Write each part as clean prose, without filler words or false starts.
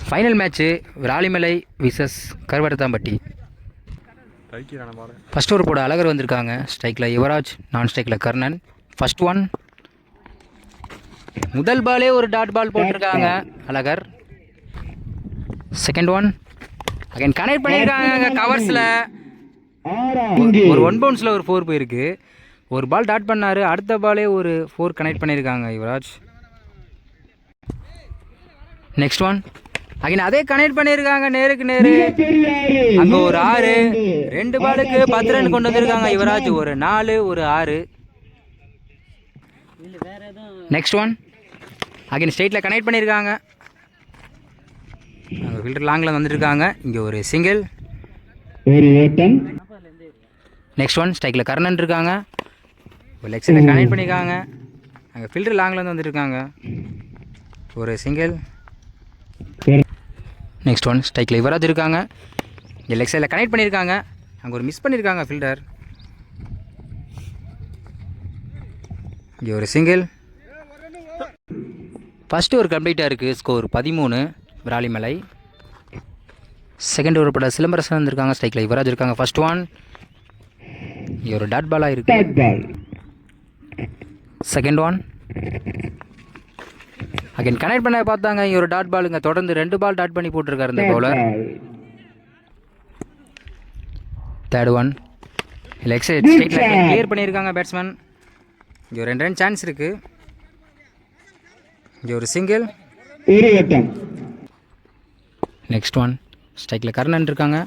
Final match Viralimalai versus Karuvarathampatti. First over போட அழகர் வந்திருக்காங்க. ஸ்ட்ரைக்கில் யுவராஜ், நான் ஸ்ட்ரைக்கில் கர்ணன். ஃபஸ்ட் ஒன் முதல் பாலே ஒரு டாட் பால் போட்டிருக்காங்க Alagar. Second one again connect பண்ணியிருக்காங்க கவர்ஸில். ஒரு 1 பவுன்ஸில் ஒரு 4 போயிருக்கு. ஒரு பால் டாட் பண்ணார், அடுத்த பாலே ஒரு 4 கனெக்ட் பண்ணியிருக்காங்க யுவராஜ். நெக்ஸ்ட் ஒன் அகைன் அதே கனெக்ட் பண்ணியிருக்காங்க நேருக்கு நேரு. அங்கே ஒரு 6, 2 பாலுக்கு 10 ரன் கொண்டு வந்திருக்காங்க யுவராஜ். ஒரு 4, ஒரு 6. நெக்ஸ்ட் ஒன் அகைன் ஸ்ட்ரெயிட்டில் கனெக்ட் பண்ணியிருக்காங்க. அங்கே ஃபில்டர் லாங்கில் வந்துருக்காங்க. இங்கே ஒரு சிங்கிள். நெக்ஸ்ட் ஒன் ஸ்ட்ரைக்கில் கர்ணன் இருக்காங்க. ஒரு லெக் சைடில் கனெக்ட் பண்ணியிருக்காங்க. அங்கே ஃபில்டர் லாங்கில் வந்துருக்காங்க. ஒரு சிங்கிள். நெக்ஸ்ட் ஒன் ஸ்ட்ரைக்கில் யுவராஜ் இருக்காங்க. இங்கே லெக் சைடில் கனெக்ட் பண்ணியிருக்காங்க. அங்கே ஒரு மிஸ் பண்ணியிருக்காங்க ஃபில்டர். இங்கே ஒரு சிங்கிள். ஃபஸ்ட்டு ஒரு கம்ப்ளீட்டாக இருக்குது. ஸ்கோர் 13 விராலிமலை. செகண்ட் ஓவர் பட சிலம்பரசன் வந்திருக்காங்க. ஸ்ட்ரைக்கில் யுவராஜ் இருக்காங்க. ஃபஸ்ட் ஒன் இங்கே ஒரு டாட் பாலாக இருக்குது. செகண்ட் ஒன் அகைன் கனெக்ட் பண்ண பார்த்தாங்க. இங்கே ஒரு டாட் பாலுங்க. தொடர்ந்து 2 பால் டாட் பண்ணி போட்டிருக்காரு இந்த bowler. Third one leg side ஸ்ட்ரைட்டில் கிளியர் பண்ணியிருக்காங்க பேட்ஸ்மேன். இங்கே ஒரு 2 ரன் சான்ஸ் இருக்குது. இங்கே ஒரு சிங்கிள். நெக்ஸ்ட் ஒன் ஸ்ட்ரைக்கில் கர்ணன் இருக்காங்க.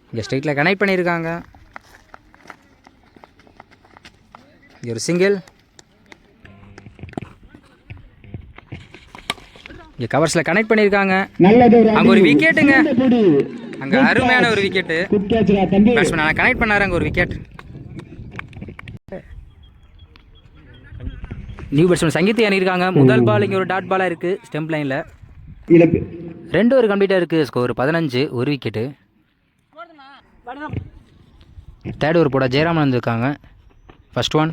இங்கே ஸ்ட்ரைட்டில் கனெக்ட் பண்ணியிருக்காங்க. இங்கே ஒரு சிங்கிள். இங்கே கவர்ஸில் கனெக்ட் பண்ணியிருக்காங்க. அங்கே ஒரு விக்கெட்டுங்க. அங்கே அருமையான ஒரு விக்கெட்டு. பேட்ஸ்மேன் கனெக்ட் பண்ணார். அங்கே ஒரு விக்கெட். நியூ பேட்ஸ்மேன் சங்கீத் அணியிருக்காங்க. முதல் பால் இங்கே ஒரு டாட் பாலாக இருக்குது ஸ்டெம்ப் லைனில். 2 ஓவர் கம்ப்ளீட்டாக இருக்குது. ஸ்கோர் 15, ஒரு விக்கெட்டு. தேர்ட் ஓவர் போட ஜெயராமன் வந்திருக்காங்க. ஃபஸ்ட் ஒன்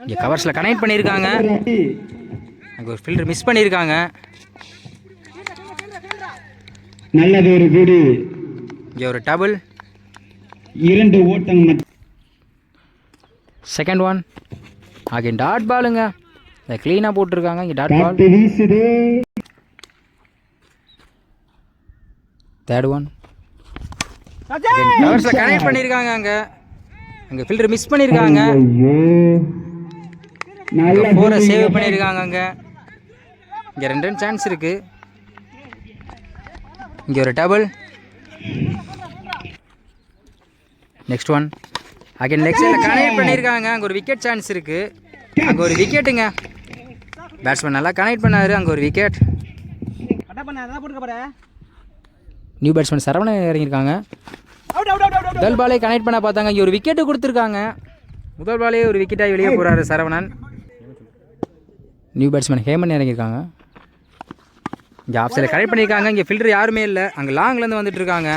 இங்கே கவர்ஸில் கனெக்ட் பண்ணியிருக்காங்க. அங்கே ஒரு ஃபீல்டர் மிஸ் பண்ணியிருக்காங்க. நல்லது ஒரு குடி. இங்கே ஒரு டபுள். 2 ஓட்டம். செகண்ட் ஒன் அகைன் டாட் பாலுங்க. இதை க்ளீனாக போட்டிருக்காங்க. இங்கே டாட் பால். தேர்ட் ஒன் கவர்ஸில் கனெக்ட் பண்ணியிருக்காங்க. அங்கே ஃபில்டர் மிஸ் பண்ணியிருக்காங்க. ஃபோரை சேவ் பண்ணியிருக்காங்க. இங்கே 2 ரன் சான்ஸ் இருக்குது. இங்கே ஒரு double. Next one again leg சைடில் கனெக்ட் பண்ணியிருக்காங்க. அங்கே ஒரு விக்கெட் சான்ஸ் இருக்குது. அங்கே ஒரு விக்கெட்டுங்க. பேட்ஸ்மேன் நல்லா கனெக்ட் பண்ணார். அங்கே ஒரு விக்கெட். நியூ பேட்ஸ்மேன் சரவணன் இறங்கியிருக்காங்க. முதல் பாலே கனெக்ட் பண்ண பார்த்தாங்க. இங்கே ஒரு விக்கெட்டு கொடுத்துருக்காங்க. முதல் பாலே ஒரு விக்கெட்டாக வெளியே போகிறாரு சரவணன். நியூ பேட்ஸ்மேன் ஹேமன் இறங்கியிருக்காங்க. இங்கே ஆஃப் சைடில் கனெக்ட் பண்ணியிருக்காங்க. இங்கே ஃபில்டர் யாருமே இல்லை. அங்கே லாங்லேருந்து வந்துட்டு இருக்காங்க.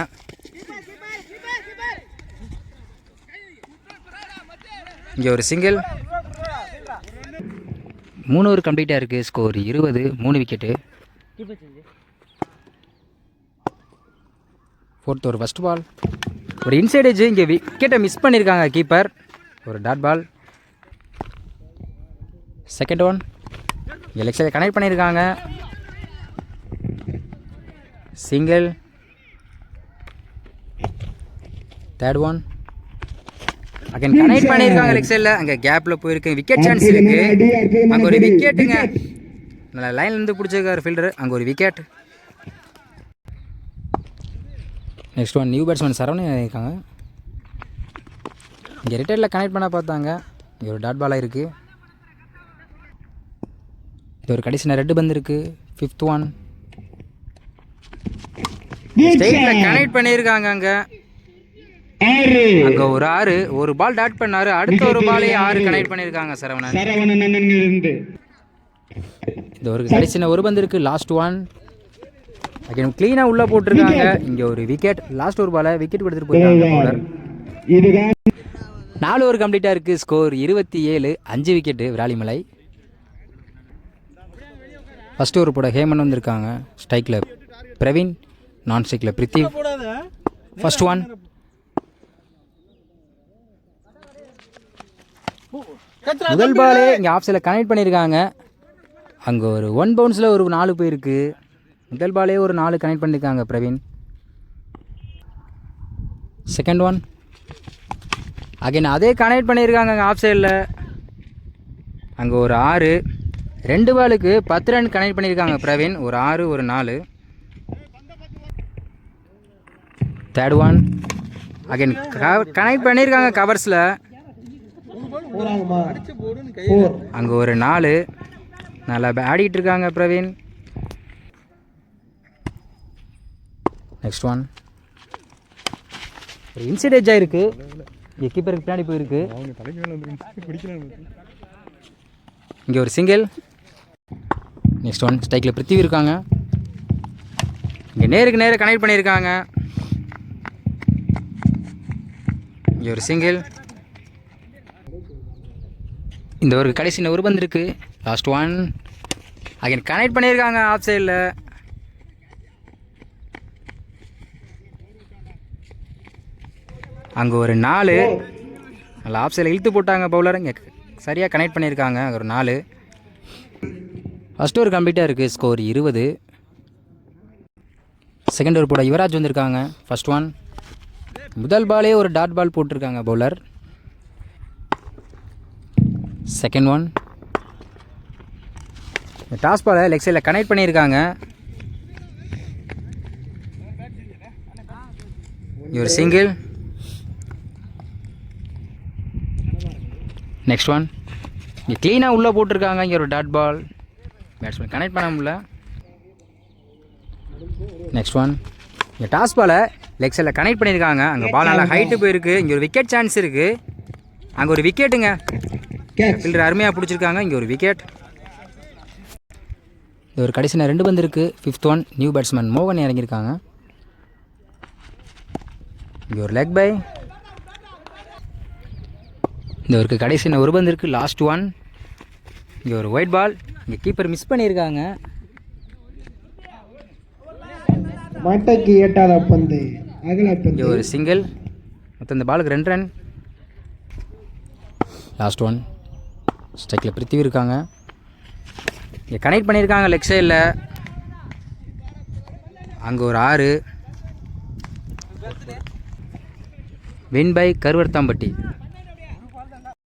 இங்கே ஒரு சிங்கிள். 3 ஓவர் கம்ப்ளீட்டாக இருக்குது. Score 20, 3 wicket. Fourth over first ball ஒரு இன்சைட் எட்ஜ். இங்கே விக்கெட்டை மிஸ் பண்ணியிருக்காங்க கீப்பர். ஒரு டாட் பால். செகண்ட் ஒன் இங்கே லெக் சைடில் கனெக்ட் பண்ணியிருக்காங்க. Single. Third one again connect பண்ணியிருக்காங்க லெக் சைடில். அங்கே கேப்பில் போயிருக்கு. விக்கெட் சான்ஸ் இருக்குது. அங்கே ஒரு விக்கெட்டுங்க. நல்லா லைன்லேருந்து பிடிச்சிருக்காரு ஃபீல்டர். அங்கே ஒரு wicket. Next one new batsman Saravanan இருக்காங்க. இங்கே ரிட்டையரில் கனெக்ட் பண்ண பார்த்தாங்க. இங்கே ஒரு டாட் பாலாக இருக்குது. இது ஒரு கடைசி 2 பந்து இருக்குது. ஃபிஃப்த் ஒன் ஸ்ட்ரைட்டில் கனெக்ட் பண்ணியிருக்காங்க. அங்கே ஒரு 6, ஒரு பால் டாட் பண்ணாரு. அடுத்த ஒரு பாலே 6 கனெக்ட் பண்ணியிருக்காங்க சரவணன். இது ஒரு கடைசி 1 பந்து இருக்குது. லாஸ்ட் ஒன் அகைன் க்ளீனாக உள்ளே போட்டிருக்காங்க. இங்கே ஒரு விக்கெட். லாஸ்ட் ஒரு பாலை விக்கெட் கொடுத்துட்டு போயிருக்காங்க பவுலர். 4 ஓவர் கம்ப்ளீட்டாக இருக்குது. Score 27, 5 wicket Viralimalai. First over போட ஹேமன் வந்திருக்காங்க. ஸ்ட்ரைக்கில் பிரவீன், நான் ஸ்ட்ரைக்கில் பிரித்தி. First one. முதல் பாலே இங்கே ஆஃப் சைடில் கனெக்ட் பண்ணியிருக்காங்க. அங்கே ஒரு 1 பவுன்ஸில் ஒரு 4 போயிருக்கு. முதல் பாலே ஒரு 4 கனெக்ட் பண்ணியிருக்காங்க பிரவீன். Second one. அகைன் அதே கனெக்ட் பண்ணியிருக்காங்க அங்கே ஆஃப் சைடில். அங்கே ஒரு 6. 2 பாலுக்கு 10 ரன் கனெக்ட் பண்ணியிருக்காங்க பிரவீன். ஒரு 6 ஒரு 4. Third one. அகைன் கனெக்ட் பண்ணியிருக்காங்க கவர்ஸில். அங்கே ஒரு 4. நல்லா ஆடிட்டு இருக்காங்க பிரவீன். Next one. ஒரு இன்சைட் எட்ஜ் ஆயிருக்கு. கீப்பருக்கு பின்னாடி போயிருக்கு. இங்கே ஒரு சிங்கிள். Next one. ஸ்ட்ரைக்கில் பிருத்திவி இருக்காங்க. இங்கே நேருக்கு நேராக கனெக்ட் பண்ணியிருக்காங்க. இங்கே ஒரு சிங்கிள். இந்த ஒரு கடைசி ஒரு பந்து இருக்கு. Last one. அகைன் கனெக்ட் பண்ணியிருக்காங்க ஆஃப் சைடில். அங்கே ஒரு 4. நல்லா ஆஃப் சைடில் இழுத்து போட்டாங்க பவுலர். இங்கே சரியாக கனெக்ட் பண்ணியிருக்காங்க. ஒரு 4. ஃபஸ்ட் ஓவர் கம்ப்ளீட்டாக இருக்குது. ஸ்கோர் 20. செகண்ட் ஓவர் போட யுவராஜ் வந்திருக்காங்க. First one. முதல் பாலே ஒரு டாட் பால் போட்டிருக்காங்க பவுலர். Second one. டாஸ் பாலை லெக் சைடில் கனெக்ட் பண்ணியிருக்காங்க. ஒரு சிங்கிள். Next one. இங்கே க்ளீனாக உள்ளே போட்டிருக்காங்க. இங்கே ஒரு டாட் பால். பேட்ஸ்மேன் கனெக்ட் பண்ண முடியல. Next one. இங்கே டாஸ் பாலை லெக் சைடில் கனெக்ட் பண்ணியிருக்காங்க. அங்கே பால் நல்லா ஹைட்டு போயிருக்கு. இங்கே ஒரு விக்கெட் சான்ஸ் இருக்குது. அங்கே ஒரு விக்கெட்டுங்க. ஃபீல்டர் அருமையாக பிடிச்சிருக்காங்க. இங்கே ஒரு விக்கெட். இது ஒரு கடைசி 2 பந்து இருக்குது. Fifth one. நியூ பேட்ஸ்மேன் மோகன் இறங்கியிருக்காங்க. இங்கே ஒரு லெக் பை. இந்த ஒரு கடைசி ஒரு பந்து இருக்குது. Last one. இங்கே ஒரு ஒயிட் பால். இங்கே கீப்பர் மிஸ் பண்ணியிருக்காங்க. மாட்டைக்கு எட்டாத பந்து. இங்கே ஒரு சிங்கிள். மொத்தம் இந்த பாலுக்கு 2 ரன். Last one. ஸ்ட்ரைக்கில் பிருத்திவி இருக்காங்க. இங்கே கனெக்ட் பண்ணியிருக்காங்க லெக் சைடில். அங்கே ஒரு 6. Win by கருவர்த்தாம்பட்டி.